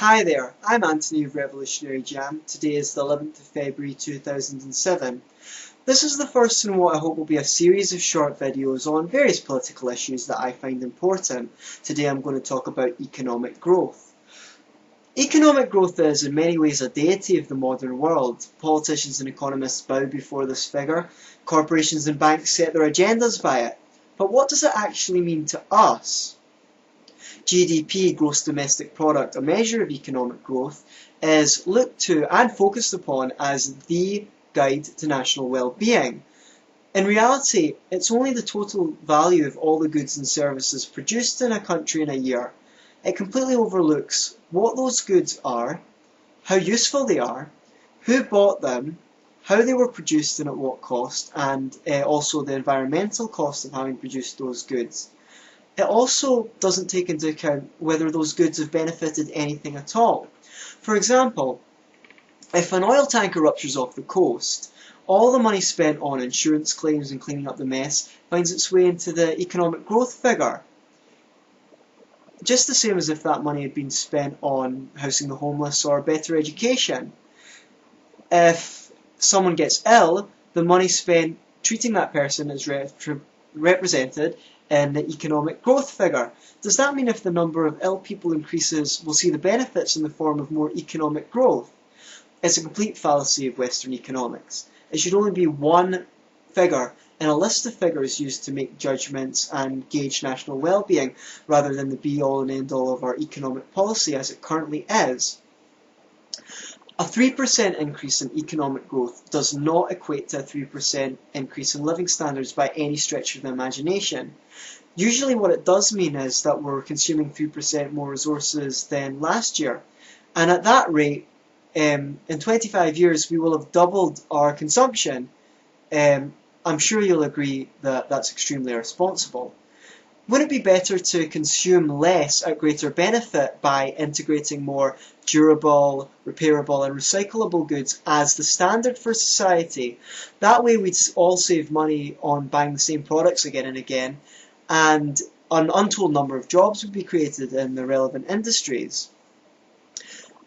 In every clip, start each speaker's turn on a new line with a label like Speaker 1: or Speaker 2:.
Speaker 1: Hi there, I'm Anthony of Revolutionary Jam. Today is the 11th of February 2007. This is the first in what I hope will be a series of short videos on various political issues that I find important. Today I'm going to talk about economic growth. Economic growth is in many ways a deity of the modern world. Politicians and economists bow before this figure. Corporations and banks set their agendas by it. But what does it actually mean to us? GDP, gross domestic product, a measure of economic growth, is looked to and focused upon as the guide to national well-being. In reality, it's only the total value of all the goods and services produced in a country in a year. It completely overlooks what those goods are, how useful they are, who bought them, how they were produced and at what cost, and also the environmental cost of having produced those goods. It also doesn't take into account whether those goods have benefited anything at all. For example, if an oil tanker ruptures off the coast, all the money spent on insurance claims and cleaning up the mess finds its way into the economic growth figure. Just the same as if that money had been spent on housing the homeless or better education. If someone gets ill, the money spent treating that person is represented in the economic growth figure. Does that mean if the number of ill people increases, we'll see the benefits in the form of more economic growth? It's a complete fallacy of Western economics. It should only be one figure in a list of figures used to make judgments and gauge national well-being, rather than the be-all and end-all of our economic policy as it currently is. A 3% increase in economic growth does not equate to a 3% increase in living standards by any stretch of the imagination. Usually what it does mean is that we're consuming 3% more resources than last year. And at that rate, in 25 years, we will have doubled our consumption. I'm sure you'll agree that that's extremely irresponsible. Wouldn't it be better to consume less at greater benefit by integrating more durable, repairable and recyclable goods as the standard for society? That way we'd all save money on buying the same products again and again, and an untold number of jobs would be created in the relevant industries.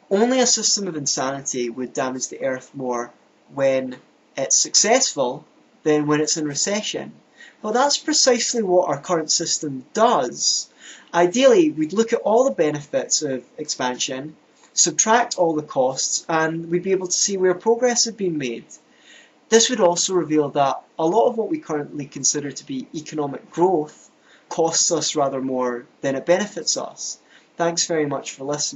Speaker 1: Only a system of insanity would damage the earth more when it's successful than when it's in recession. Well, that's precisely what our current system does. Ideally, we'd look at all the benefits of expansion, subtract all the costs, and we'd be able to see where progress had been made. This would also reveal that a lot of what we currently consider to be economic growth costs us rather more than it benefits us. Thanks very much for listening.